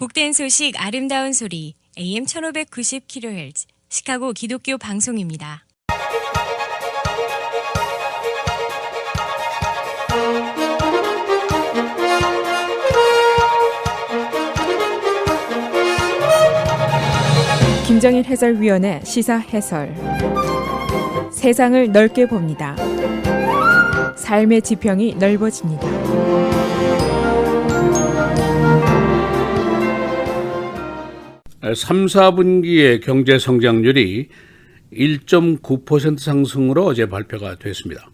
복된 소식 아름다운 소리 AM 1590kHz 시카고 기독교 방송입니다. 김정일 해설위원의 시사 해설. 세상을 넓게 봅니다. 삶의 지평이 넓어집니다. 삼, 4분기의 경제 성장률이 1.9% 상승으로 어제 발표가 됐습니다.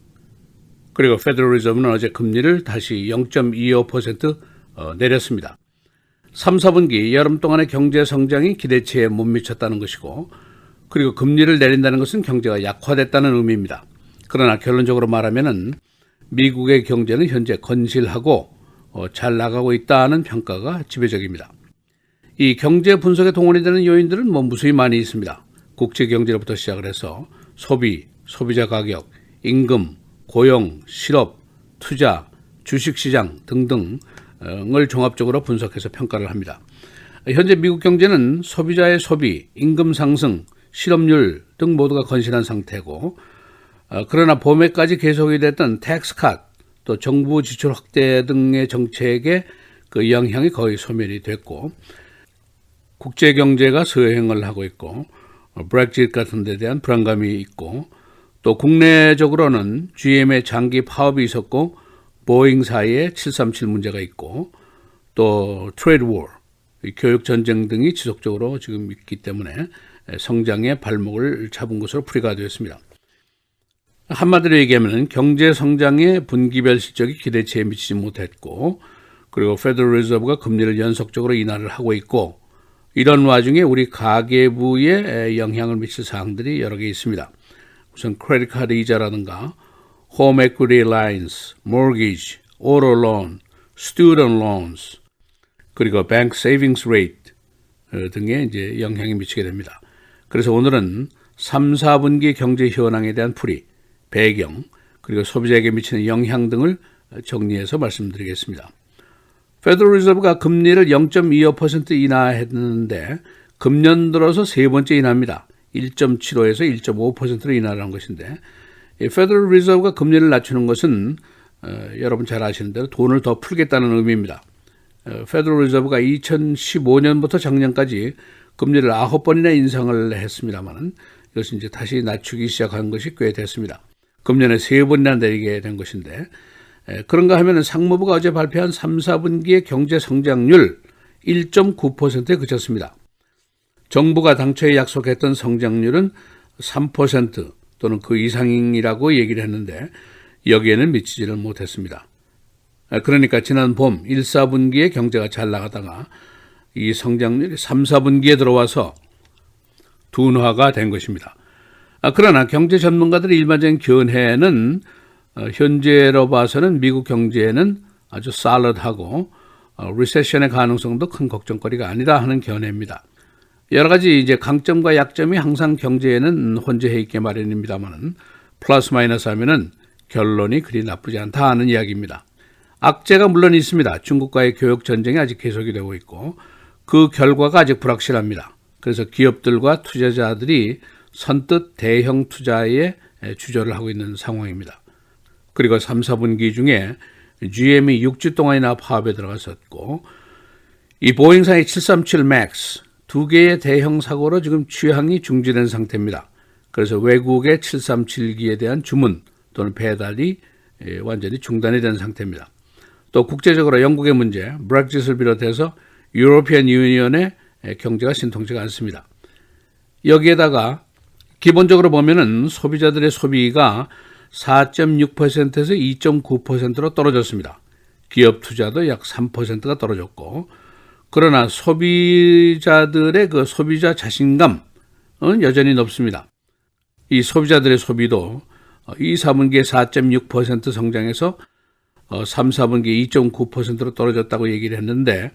그리고 페더럴 리저브는 어제 금리를 다시 0.25% 내렸습니다. 3, 4분기 여름 동안의 경제 성장이 기대치에 못 미쳤다는 것이고, 그리고 금리를 내린다는 것은 경제가 약화됐다는 의미입니다. 그러나 결론적으로 말하면은 미국의 경제는 현재 건실하고 잘 나가고 있다는 평가가 지배적입니다. 이 경제 분석에 동원이 되는 요인들은 무수히 많이 있습니다. 국제 경제로부터 시작을 해서 소비, 소비자 가격, 임금, 고용, 실업, 투자, 주식시장 등등을 종합적으로 분석해서 평가를 합니다. 현재 미국 경제는 소비자의 소비, 임금 상승, 실업률 등 모두가 건실한 상태고, 그러나 봄에까지 계속이 됐던 텍스 컷, 또 정부 지출 확대 등의 정책의 그 영향이 거의 소멸이 됐고, 국제 경제가 서행을 하고 있고, 브렉짓 같은 데 대한 불안감이 있고, 또 국내적으로는 GM의 장기 파업이 있었고, 보잉 사이에 737 문제가 있고, 또 트레이드 워, 교육 전쟁 등이 지속적으로 지금 있기 때문에 성장의 발목을 잡은 것으로 풀이가 되었습니다. 한마디로 얘기하면 경제 성장의 분기별 실적이 기대치에 미치지 못했고, 그리고 페더럴 리저브가 금리를 연속적으로 인하를 하고 있고, 이런 와중에 우리 가계부에 영향을 미칠 사항들이 여러 개 있습니다. 우선 크레딧 카드 이자라든가 홈 에퀴티 라인스, 모기지, 오토 론, 스튜던트 론스, 그리고 뱅크 세이빙스 레이트 등에 이제 영향이 미치게 됩니다. 그래서 오늘은 3, 4분기 경제 현황에 대한 풀이, 배경, 그리고 소비자에게 미치는 영향 등을 정리해서 말씀드리겠습니다. 페더럴 리저브가 금리를 0.25% 인하했는데 금년 들어서 세 번째 인하입니다. 1.75에서 1.5%로 인하를 한 것인데, 이 페더럴 리저브가 금리를 낮추는 것은 여러분 잘 아시는 대로 돈을 더 풀겠다는 의미입니다. 페더럴 리저브가 2015년부터 작년까지 금리를 9번이나 인상을 했습니다만, 이것은 이제 다시 낮추기 시작한 것이 꽤 됐습니다. 금년에 3번이나 내리게 된 것인데, 그런가 하면 상무부가 어제 발표한 3, 4분기의 경제 성장률 1.9%에 그쳤습니다. 정부가 당초에 약속했던 성장률은 3% 또는 그 이상이라고 얘기를 했는데 여기에는 미치지를 못했습니다. 그러니까 지난 봄 1, 4분기에 경제가 잘 나가다가 이 성장률이 3, 4분기에 들어와서 둔화가 된 것입니다. 그러나 경제 전문가들의 일반적인 견해는 현재로 봐서는 미국 경제는 아주 살럿하고 리세션의 가능성도 큰 걱정거리가 아니다 하는 견해입니다. 여러 가지 이제 강점과 약점이 항상 경제에는 혼재해 있게 마련입니다만, 플러스 마이너스 하면은 결론이 그리 나쁘지 않다 하는 이야기입니다. 악재가 물론 있습니다. 중국과의 교역 전쟁이 아직 계속이 되고 있고, 그 결과가 아직 불확실합니다. 그래서 기업들과 투자자들이 선뜻 대형 투자에 주저를 하고 있는 상황입니다. 그리고 3, 4분기 중에 GM이 6주 동안이나 파업에 들어갔었고, 이 보잉사의 737 맥스 두 개의 대형 사고로 지금 취항이 중지된 상태입니다. 그래서 외국의 737기에 대한 주문 또는 배달이 완전히 중단이 된 상태입니다. 또 국제적으로 영국의 문제, 브렉짓을 비롯해서 유로피안 유니언의 경제가 신통치가 않습니다. 여기에다가 기본적으로 보면은 소비자들의 소비가 4.6%에서 2.9%로 떨어졌습니다. 기업 투자도 약 3%가 떨어졌고, 그러나 소비자들의 그 소비자 자신감은 여전히 높습니다. 이 소비자들의 소비도 2, 4분기에 4.6% 성장해서 3, 4분기에 2.9%로 떨어졌다고 얘기를 했는데,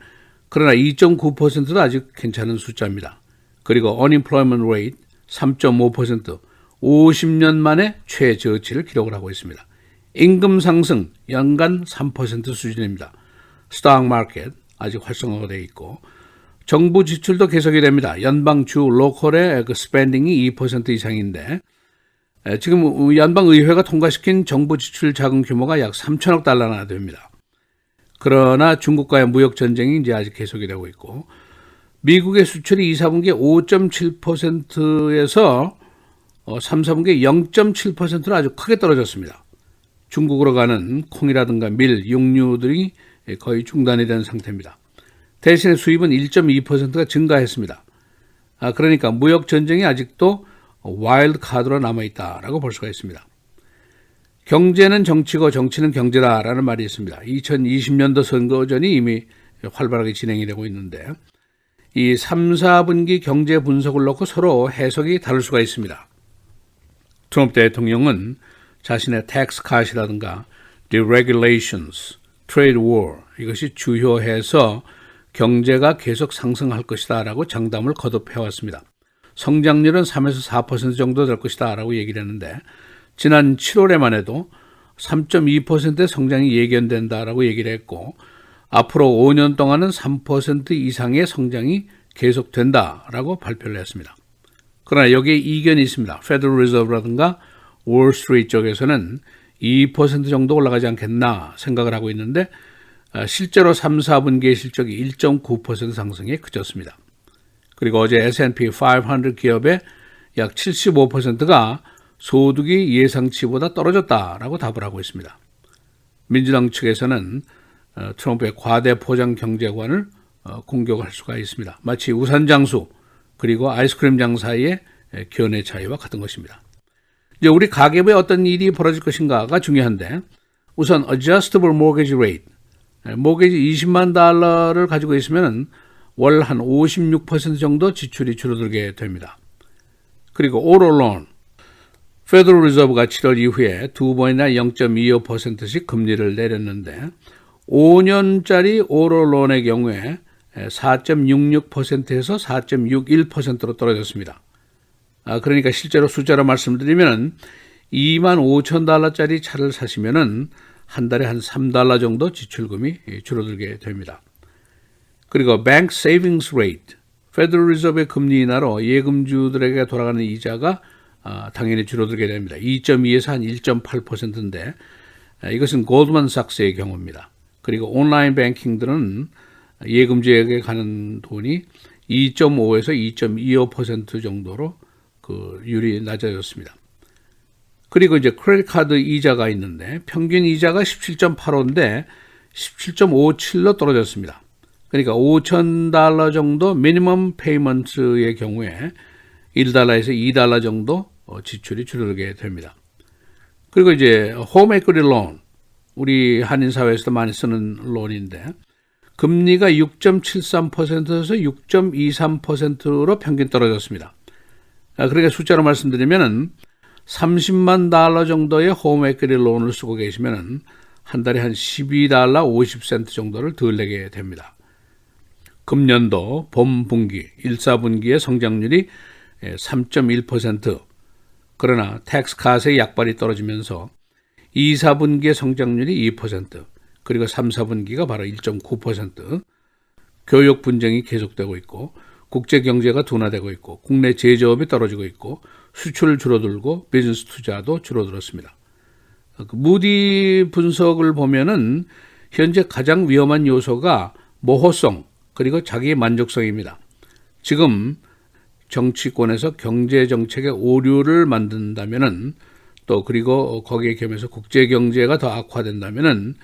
그러나 2.9%도 아직 괜찮은 숫자입니다. 그리고 unemployment rate 3.5%, 50년 만에 최저치를 기록을 하고 있습니다. 임금 상승 연간 3% 수준입니다. 스탁 마켓 아직 활성화가 되어 있고, 정부 지출도 계속이 됩니다. 연방주 로컬의 그 스펜딩이 2% 이상인데 지금 연방의회가 통과시킨 정부 지출 자금 규모가 약 3천억 달러나 됩니다. 그러나 중국과의 무역 전쟁이 이제 아직 계속이 되고 있고 미국의 수출이 2, 4분기에 5.7%에서 3, 4분기에 0.7%로 아주 크게 떨어졌습니다. 중국으로 가는 콩이라든가 밀, 육류들이 거의 중단이 된 상태입니다. 대신에 수입은 1.2%가 증가했습니다. 그러니까 무역 전쟁이 아직도 와일드 카드로 남아있다라고 볼 수가 있습니다. 경제는 정치고 정치는 경제다라는 말이 있습니다. 2020년도 선거전이 이미 활발하게 진행이 되고 있는데 이 3, 4분기 경제 분석을 놓고 서로 해석이 다를 수가 있습니다. 트럼프 대통령은 자신의 tax cut이라든가 deregulations, trade war 이것이 주요해서 경제가 계속 상승할 것이다 라고 장담을 거듭해왔습니다. 성장률은 3에서 4% 정도 될 것이다 라고 얘기를 했는데 지난 7월에만 해도 3.2%의 성장이 예견된다라고 얘기를 했고 앞으로 5년 동안은 3% 이상의 성장이 계속된다라고 발표를 했습니다. 그러나 여기에 이견이 있습니다. Federal Reserve라든가 월스트리트 쪽에서는 2% 정도 올라가지 않겠나 생각을 하고 있는데 실제로 3, 4분기의 실적이 1.9% 상승에 그쳤습니다. 그리고 어제 S&P 500 기업의 약 75%가 소득이 예상치보다 떨어졌다라고 답을 하고 있습니다. 민주당 측에서는 트럼프의 과대 포장 경제관을 공격할 수가 있습니다. 마치 우산 장수 그리고 아이스크림 장 사이의 견해 차이와 같은 것입니다. 이제 우리 가계부에 어떤 일이 벌어질 것인가가 중요한데 우선 adjustable mortgage rate, 모기지 20만 달러를 가지고 있으면 월 한 56% 정도 지출이 줄어들게 됩니다. 그리고 auto loan, Federal Reserve가 7월 이후에 두 번이나 0.25%씩 금리를 내렸는데 5년짜리 auto loan의 경우에 4.66%에서 4.61%로 떨어졌습니다. 그러니까 실제로 숫자로 말씀드리면 2만 5천 달러짜리 차를 사시면은 한 달에 한 3달러 정도 지출금이 줄어들게 됩니다. 그리고 Bank Savings Rate, Federal Reserve의 금리 인하로 예금주들에게 돌아가는 이자가 당연히 줄어들게 됩니다. 2.2에서 한 1.8%인데 이것은 골드만삭스의 경우입니다. 그리고 온라인 뱅킹들은 예금주에게 가는 돈이 2.5에서 2.25% 정도로 그 율이 낮아졌습니다. 그리고 이제 크레딧 카드 이자가 있는데 평균 이자가 17.85인데 17.57로 떨어졌습니다. 그러니까 5,000달러 정도 미니멈 페이먼트의 경우에 1달러에서 2달러 정도 지출이 줄어들게 됩니다. 그리고 이제 홈 에퀴티 론, 우리 한인사회에서도 많이 쓰는 론인데 금리가 6.73%에서 6.23%로 평균 떨어졌습니다. 그러니까 숫자로 말씀드리면 30만 달러 정도의 홈 에퀴티 론을 쓰고 계시면 한 달에 한 12달러 50센트 정도를 덜 내게 됩니다. 금년도 봄 분기, 1, 4분기의 성장률이 3.1%, 그러나 텍스 컷의 약발이 떨어지면서 2, 4분기의 성장률이 2%, 그리고 3, 4분기가 바로 1.9%, 교육 분쟁이 계속되고 있고 국제 경제가 둔화되고 있고 국내 제조업이 떨어지고 있고 수출 줄어들고 비즈니스 투자도 줄어들었습니다. 무디 분석을 보면은 현재 가장 위험한 요소가 모호성 그리고 자기의 만족성입니다. 지금 정치권에서 경제 정책의 오류를 만든다면은 또 그리고 거기에 겸해서 국제 경제가 더 악화된다면은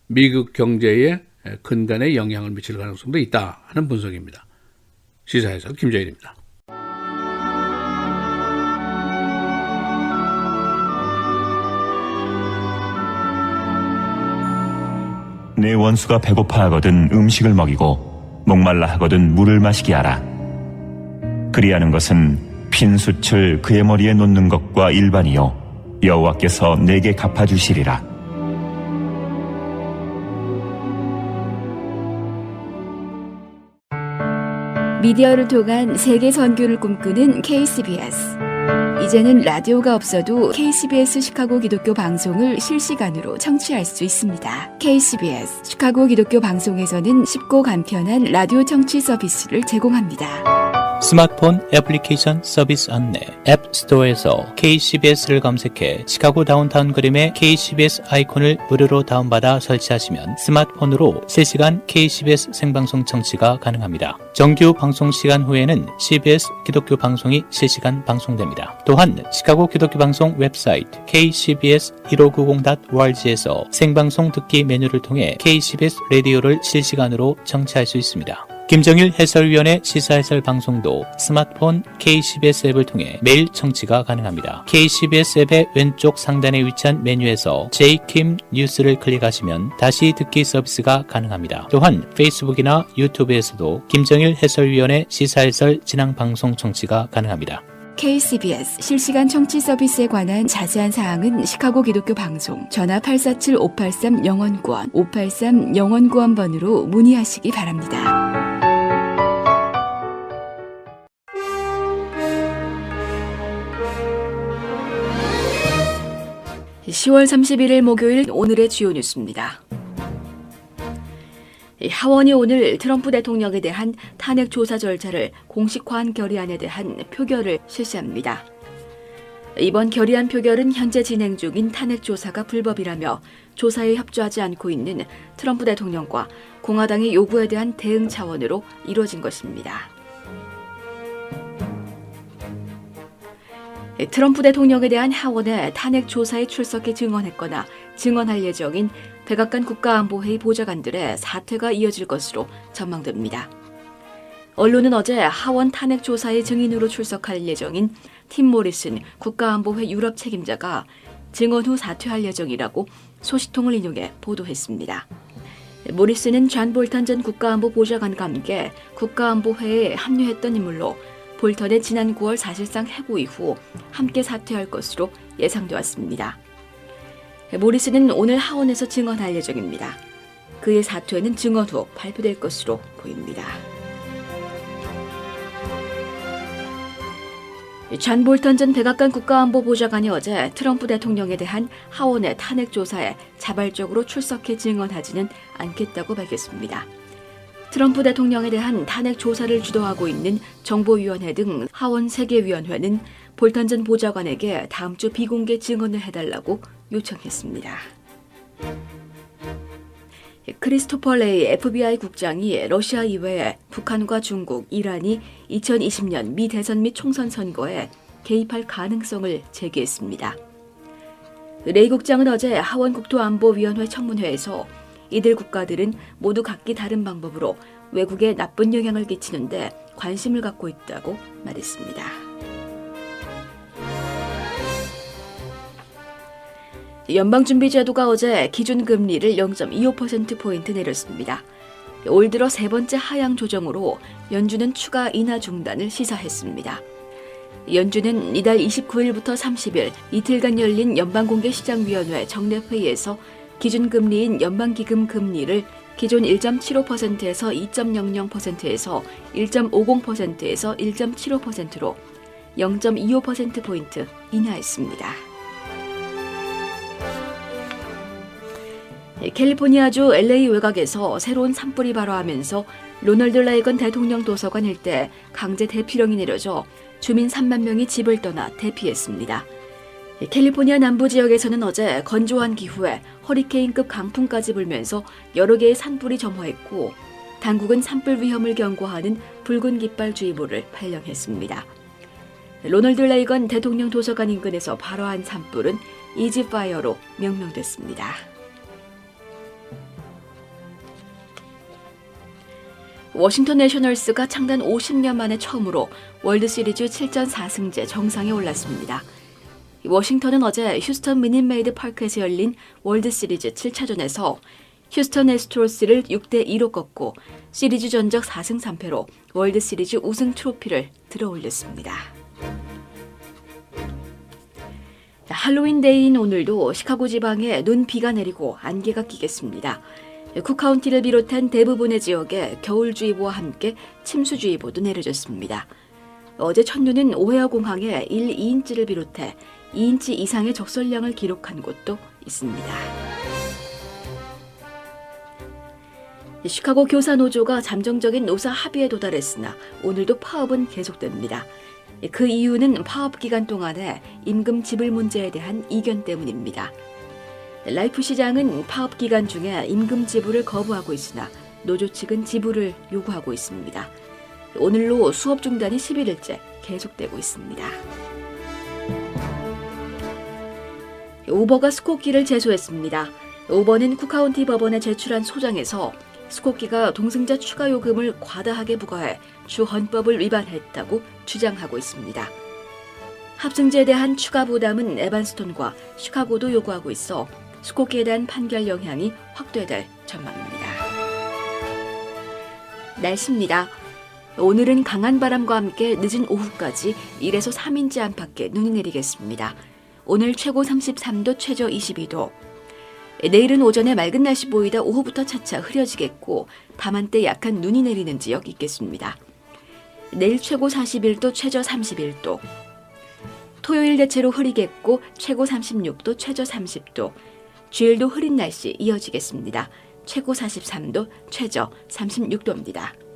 미국 경제에 근간에 영향을 미칠 가능성도 있다 하는 분석입니다. 시사해설 김재일입니다. 내 원수가 배고파하거든 음식을 먹이고 목말라 하거든 물을 마시게 하라. 그리하는 것은 핀 숯을 그의 머리에 놓는 것과 일반이요 여호와께서 내게 갚아주시리라. 미디어를 통한 세계 선교를 꿈꾸는 KCBS. 이제는 라디오가 없어도 KCBS 시카고 기독교 방송을 실시간으로 청취할 수 있습니다. KCBS 시카고 기독교 방송에서는 쉽고 간편한 라디오 청취 서비스를 제공합니다. 스마트폰 애플리케이션 서비스 안내 앱 스토어에서 KCBS를 검색해 시카고 다운타운 그림의 KCBS 아이콘을 무료로 다운받아 설치하시면 스마트폰으로 실시간 KCBS 생방송 청취가 가능합니다. 정규 방송 시간 후에는 CBS 기독교 방송이 실시간 방송됩니다. 또한 시카고 기독교 방송 웹사이트 kcbs1590.org에서 생방송 듣기 메뉴를 통해 KCBS 라디오를 실시간으로 청취할 수 있습니다. 김정일 해설위원의 시사해설 방송도 스마트폰 KCBS 앱을 통해 매일 청취가 가능합니다. KCBS 앱의 왼쪽 상단에 위치한 메뉴에서 J킴 뉴스를 클릭하시면 다시 듣기 서비스가 가능합니다. 또한 페이스북이나 유튜브에서도 김정일 해설위원의 시사해설 진행 방송 청취가 가능합니다. KCBS 실시간 청취 서비스에 관한 자세한 사항은 시카고 기독교 방송 전화 847-583-영원구원 583-영원구원번으로 문의하시기 바랍니다. (10월 31일) 목요일 오늘의 주요 뉴스입니다. 하원이 오늘 트럼프 대통령에 대한 탄핵 조사 절차를 공식화한 결의안에 대한 표결을 실시합니다. 이번 결의안 표결은 현재 진행 중인 탄핵 조사가 불법이라며 조사에 협조하지 않고 있는 트럼프 대통령과 공화당의 요구에 대한 대응 차원으로 이루어진 것입니다. 트럼프 대통령에 대한 하원의 탄핵 조사에 출석해 증언했거나 증언할 예정인 백악관 국가안보회의 보좌관들의 사퇴가 이어질 것으로 전망됩니다. 언론은 어제 하원 탄핵 조사의 증인으로 출석할 예정인 팀 모리슨 국가안보회 유럽 책임자가 증언 후 사퇴할 예정이라고 소식통을 인용해 보도했습니다. 모리슨은 존 볼턴 전 국가안보 보좌관과 함께 국가안보회에 합류했던 인물로 볼턴의 지난 9월 사실상 해고 이후 함께 사퇴할 것으로 예상돼 왔습니다. 모리슨은 오늘 하원에서 증언할 예정입니다. 그의 사퇴는 증언 후 발표될 것으로 보입니다. 존 볼턴 전 백악관 국가안보 보좌관이 어제 트럼프 대통령에 대한 하원의 탄핵 조사에 자발적으로 출석해 증언하지는 않겠다고 밝혔습니다. 트럼프 대통령에 대한 탄핵 조사를 주도하고 있는 정보위원회 등 하원 3개 위원회는 볼턴 전 보좌관에게 다음 주 비공개 증언을 해달라고 요청했습니다. 크리스토퍼 레이 FBI 국장이 러시아 이외에 북한과 중국, 이란이 2020년 미 대선 및 총선 선거에 개입할 가능성을 제기했습니다. 레이 국장은 어제 하원 국토안보위원회 청문회에서 이들 국가들은 모두 각기 다른 방법으로 외국에 나쁜 영향을 끼치는데 관심을 갖고 있다고 말했습니다. 연방준비제도가 어제 기준금리를 0.25%포인트 내렸습니다. 올 들어 세 번째 하향 조정으로 연준은 추가 인하 중단을 시사했습니다. 연준은 이달 29일부터 30일 이틀간 열린 연방공개시장위원회 정례회의에서 기준금리인 연방기금 금리를 기존 1.75%에서 2.00%에서 1.50%에서 1.75%로 0.25%포인트 인하했습니다. 캘리포니아주 LA 외곽에서 새로운 산불이 발화하면서 로널드 레이건 대통령 도서관 일대 강제 대피령이 내려져 주민 3만 명이 집을 떠나 대피했습니다. 캘리포니아 남부 지역에서는 어제 건조한 기후에 허리케인급 강풍까지 불면서 여러 개의 산불이 점화했고 당국은 산불 위험을 경고하는 붉은 깃발주의보를 발령했습니다. 로널드 레이건 대통령 도서관 인근에서 발화한 산불은 이지파이어로 명명됐습니다. 워싱턴 내셔널스가 창단 50년 만에 처음으로 월드시리즈 7전 4승제 정상에 올랐습니다. 워싱턴은 어제 휴스턴 미닛메이드 파크에서 열린 월드시리즈 7차전에서 휴스턴 애스트로스를 6대2로 꺾고 시리즈 전적 4승 3패로 월드시리즈 우승 트로피를 들어올렸습니다. 할로윈 데이인 오늘도 시카고 지방에 눈비가 내리고 안개가 끼겠습니다. 쿡카운티를 비롯한 대부분의 지역에 겨울주의보와 함께 침수주의보도 내려졌습니다. 어제 첫눈은 오헤어 공항에 1, 2인치를 비롯해 2인치 이상의 적설량을 기록한 곳도 있습니다. 시카고 교사노조가 잠정적인 노사 합의에 도달했으나 오늘도 파업은 계속됩니다. 그 이유는 파업 기간 동안에 임금 지불 문제에 대한 이견 때문입니다. 라이프 시장은 파업 기간 중에 임금 지불을 거부하고 있으나 노조 측은 지불을 요구하고 있습니다. 오늘로 수업 중단이 11일째 계속되고 있습니다. 우버가 스코키를 제소했습니다. 우버는 쿡카운티 법원에 제출한 소장에서 스코키가 동승자 추가 요금을 과다하게 부과해 주 헌법을 위반했다고 주장하고 있습니다. 합승제에 대한 추가 부담은 에반스톤과 시카고도 요구하고 있어 스코키에 대한 판결 영향이 확대될 전망입니다. 날씨입니다. 오늘은 강한 바람과 함께 늦은 오후까지 1에서 3인치 안팎의 눈이 내리겠습니다. 오늘 최고 33도, 최저 22도. 내일은 오전에 맑은 날씨 보이다 오후부터 차차 흐려지겠고 밤한때 약한 눈이 내리는 지역 있겠습니다. 내일 최고 41도, 최저 31도. 토요일 대체로 흐리겠고 최고 36도, 최저 30도. 주일도 흐린 날씨 이어지겠습니다. 최고 43도, 최저 36도입니다.